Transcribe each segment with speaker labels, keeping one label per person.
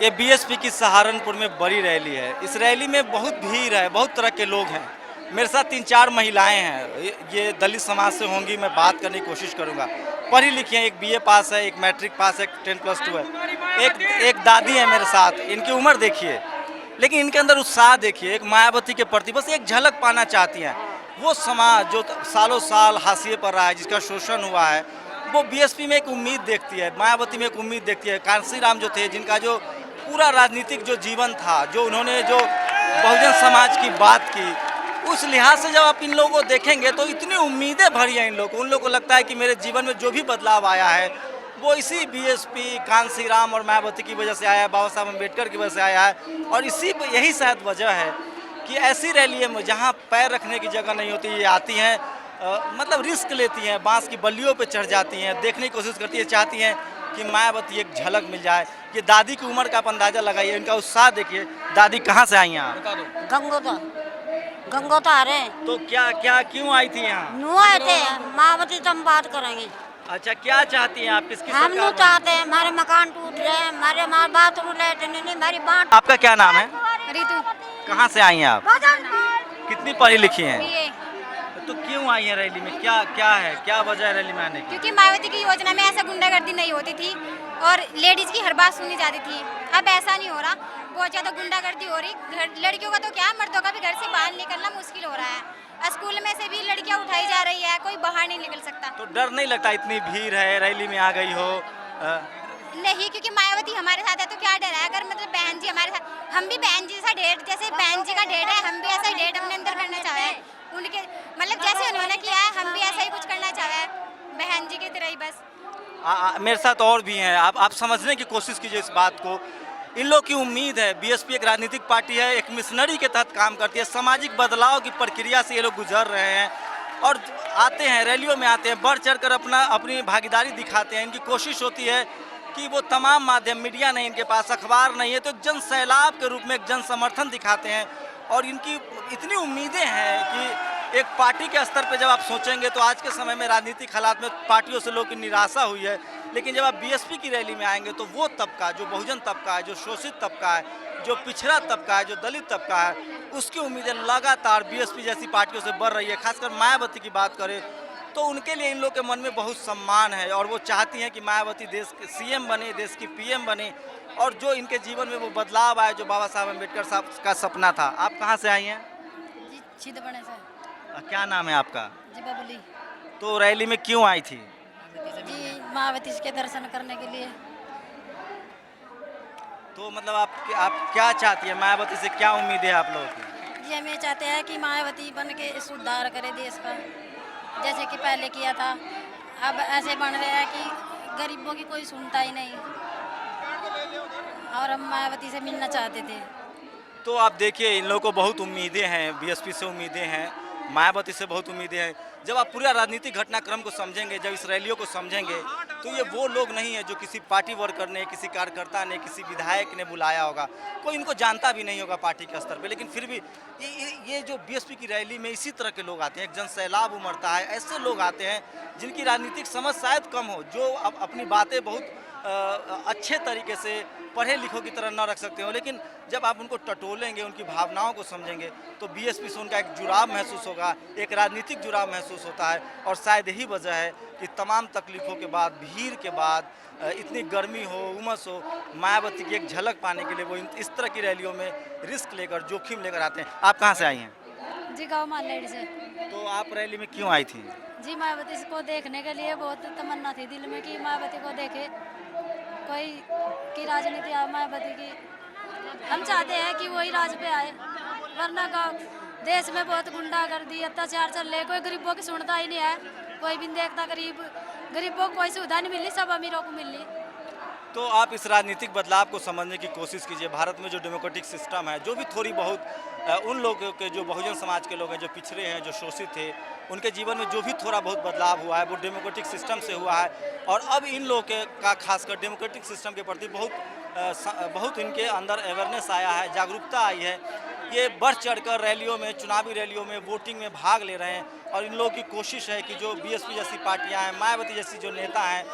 Speaker 1: ये बीएसपी की सहारनपुर में बड़ी रैली है। इस रैली में बहुत भीड़ है, बहुत तरह के लोग हैं। मेरे साथ 3-4 महिलाएं हैं। ये दलित समाज से होंगी। मैं बात करने की कोशिश करूंगा। पढ़ी लिखी हैं, एक बीए पास है, एक मैट्रिक पास है, 10+2 है। एक दादी है मेरे साथ। इनकी उम्र देखिए, लेकिन इनके अंदर उत्साह देखिए। एक मायावती के प्रति बस एक झलक पाना चाहती हैं। वो समाज जो सालों साल हाशिए पर रहा है, जिसका शोषण हुआ है, वो बीएसपी में एक उम्मीद देखती है, मायावती में एक उम्मीद देखती है। कांसी राम जो थे, जिनका जो पूरा राजनीतिक जो जीवन था, जो उन्होंने जो बहुजन समाज की बात की, उस लिहाज से जब आप इन लोगों को देखेंगे तो इतनी उम्मीदें भरी हैं इन लोगों को। उन लोगों को लगता है कि मेरे जीवन में जो भी बदलाव आया है वो इसी बीएसपी, कांसी राम और मायावती की वजह से आया है, बाबा साहब अम्बेडकर की वजह से आया है। और यही शायद वजह है कि ऐसी रैली में जहाँ पैर रखने की जगह नहीं होती, ये आती हैं, मतलब रिस्क लेती हैं, बांस की बल्लियों पे चढ़ जाती हैं, देखने की कोशिश करती है, चाहती हैं कि मायावती एक झलक मिल जाए। ये दादी की उम्र का आप अंदाजा लगाइए, इनका उत्साह देखिए। दादी कहाँ से आई हैं आप? बता दो।
Speaker 2: गंगोता आ रहे हैं।
Speaker 1: तो क्या क्यों आई थी यहाँ?
Speaker 2: नु आए थे मायावती से हम बात करेंगे।
Speaker 1: अच्छा, क्या चाहती हैं आप? किसकी
Speaker 2: हम
Speaker 1: सरकार
Speaker 2: नु चाहते हैं, हमारे मकान टूट रहे हैं, हमारे बाथरूम लेटरिन नहीं, हमारी बात।
Speaker 1: आपका क्या नाम है?
Speaker 3: रितु।
Speaker 1: कहाँ से आई हैं आप? कितनी पढ़ी लिखी हैं?
Speaker 3: बीए।
Speaker 1: तो क्यों आई हैं रैली में? क्या है, क्या वजह है रैली में आने की?
Speaker 3: क्योंकि मायावती की योजना में ऐसा गुंडागर्दी नहीं होती थी और लेडीज की हर बात सुनी जाती थी। अब ऐसा नहीं हो रहा, बहुत ज़्यादा गुंडागर्दी हो रही। लड़कियों का तो क्या, मर्दों का भी घर से बाहर निकलना मुश्किल हो रहा है। स्कूल में से भी लड़कियां उठाई जा रही है, कोई बाहर नहीं निकल सकता।
Speaker 1: तो डर नहीं लगता? इतनी भीड़ है, रैली में आ गई हो।
Speaker 3: नहीं, क्योंकि मायावती हमारे साथ है तो क्या डर है। अगर मतलब बहन जी हमारे साथ, हम भी बहन जी जैसा डेट, जैसे बहन जी का डेट है, हम भी ऐसा ही डेट अपने अंदर करना चाहे हैं। उनके मतलब जैसे उन्होंने किया है, हम भी ऐसा ही कुछ करना चाहे हैं, बहन जी की तरह ही बस।
Speaker 1: मेरे साथ और भी हैं। आप समझने की कोशिश कीजिए इस बात को। इन लोग की उम्मीद है, बीएसपी एक राजनीतिक पार्टी है, एक मिशनरी के तहत काम करती है। सामाजिक बदलाव की प्रक्रिया से ये लोग गुजर रहे हैं और आते हैं, रैलियों में आते हैं, बढ़ चढ़कर अपनी भागीदारी दिखाते हैं। इनकी कोशिश होती है कि वो तमाम माध्यम, मीडिया नहीं इनके पास, अखबार नहीं है, तो एक जन सैलाब के रूप में एक जन समर्थन दिखाते हैं। और इनकी इतनी उम्मीदें हैं कि एक पार्टी के स्तर पे जब आप सोचेंगे तो आज के समय में राजनीतिक हालात में पार्टियों से लोगों की निराशा हुई है। लेकिन जब आप बीएसपी की रैली में आएंगे तो वो तबका, जो बहुजन तबका है, जो शोषित तबका है, जो पिछड़ा तबका है, जो दलित तबका है, उसकी उम्मीदें लगातार बीएसपी जैसी पार्टियों से बढ़ रही है। खासकर मायावती की बात करें तो उनके लिए इन लोग के मन में बहुत सम्मान है और वो चाहती हैं कि मायावती देश के सीएम बने, देश की पीएम बने और जो इनके जीवन में वो बदलाव आए जो बाबा साहब अम्बेडकर साहब का सपना था। आप कहाँ से आई हैं?
Speaker 2: जी छिदबड़े से।
Speaker 1: क्या नाम है आपका?
Speaker 2: जी बबली।
Speaker 1: तो रैली में क्यों आई थी?
Speaker 2: जी मायावती के दर्शन करने के लिए।
Speaker 1: तो मतलब आप क्या चाहती है? मायावती से क्या उम्मीद है आप लोगों की?
Speaker 2: जी हम ये चाहते हैं कि मायावती बन के सुधार करे देश का, जैसे कि पहले किया था। अब ऐसे बन रहे हैं कि गरीबों की कोई सुनता ही नहीं और हम मायावती से मिलना चाहते थे।
Speaker 1: तो आप देखिए, इन लोगों को बहुत उम्मीदें हैं, बीएसपी से उम्मीदें हैं, मायावती से बहुत उम्मीदें हैं। जब आप पूरा राजनीतिक घटनाक्रम को समझेंगे, जब इस रैलियों को समझेंगे, तो ये वो लोग नहीं है जो किसी पार्टी वर्कर ने, किसी कार्यकर्ता ने, किसी विधायक ने बुलाया होगा। कोई इनको जानता भी नहीं होगा पार्टी के स्तर पे, लेकिन फिर भी ये जो बीएसपी की रैली में इसी तरह के लोग आते हैं। एक जन सैलाब उमड़ता है। ऐसे लोग आते हैं जिनकी राजनीतिक समझ शायद कम हो, जो अपनी बातें बहुत अच्छे तरीके से पढ़े लिखों की तरह न रख सकते हो, लेकिन जब आप उनको टटोलेंगे, उनकी भावनाओं को समझेंगे तो बीएसपी से उनका एक जुड़ाव महसूस होगा, एक राजनीतिक जुड़ाव महसूस होता है। और शायद यही वजह है कि तमाम तकलीफ़ों के बाद, भीड़ के बाद, इतनी गर्मी हो, उमस हो, मायावती की एक झलक पाने के लिए वो इस तरह की रैलियों में रिस्क लेकर, जोखिम लेकर आते हैं। आप कहाँ से आई हैं?
Speaker 2: जी गाँव मालेड़ से।
Speaker 1: तो आप रैली में क्यों आई थी?
Speaker 2: जी मायावती को देखने के लिए बहुत तमन्ना थी दिल में कि मायावती को देखे, कोई की राजनीति आए मायावती की। हम चाहते हैं कि वही राज पे आए, वरना का देश में बहुत गुंडागर्दी, अत्याचार चल रहे, कोई गरीबों की सुनता ही नहीं है, कोई भी देखता। गरीबों को कोई सुविधा नहीं मिली, सब अमीरों को मिली।
Speaker 1: तो आप इस राजनीतिक बदलाव को समझने की कोशिश कीजिए। भारत में जो डेमोक्रेटिक सिस्टम है, जो भी थोड़ी बहुत उन लोगों के, जो बहुजन समाज के लोग हैं, जो पिछड़े हैं, जो शोषित थे, उनके जीवन में जो भी थोड़ा बहुत बदलाव हुआ है वो डेमोक्रेटिक सिस्टम से हुआ है। और अब इन लोगों का खासकर डेमोक्रेटिक सिस्टम के प्रति बहुत इनके अंदर अवेयरनेस आया है, जागरूकता आई है। ये बढ़ चढ़कर रैलियों में, चुनावी रैलियों में, वोटिंग में भाग ले रहे हैं। और इन लोगों की कोशिश है कि जो बीएसपी जैसी पार्टियां हैं, मायावती जैसी जो नेता हैं,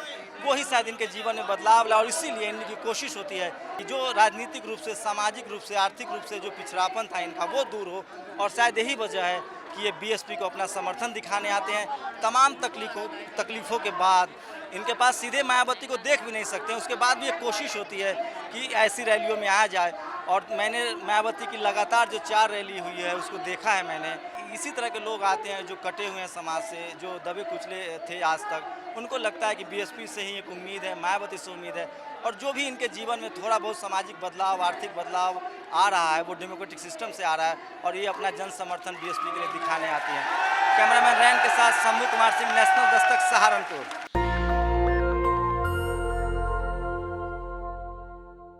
Speaker 1: वो ही शायद इनके जीवन में बदलाव लाए। और इसीलिए इनकी कोशिश होती है कि जो राजनीतिक रूप से, सामाजिक रूप से, आर्थिक रूप से जो पिछड़ापन था इनका, वो दूर हो। और शायद यही वजह है कि ये बीएसपी को अपना समर्थन दिखाने आते हैं। तमाम तकलीफ़ों के बाद इनके पास सीधे मायावती को देख भी नहीं सकते हैं, उसके बाद भी एक कोशिश होती है कि ऐसी रैलियों में आया जाए। और मैंने मायावती की लगातार जो 4 रैली हुई है उसको देखा है मैंने। इसी तरह के लोग आते हैं जो कटे हुए हैं समाज से, जो दबे कुचले थे आज तक। उनको लगता है कि बीएसपी से ही एक उम्मीद है, मायावती से उम्मीद है। और जो भी इनके जीवन में थोड़ा बहुत सामाजिक बदलाव, आर्थिक बदलाव आ रहा है, वो डेमोक्रेटिक सिस्टम से आ रहा है। और ये अपना जन समर्थन बीएसपी के लिए दिखाने आती हैं। कैमरामैन रैन के साथ शंभू कुमार सिंह, नेशनल दस्तक, सहारनपुर।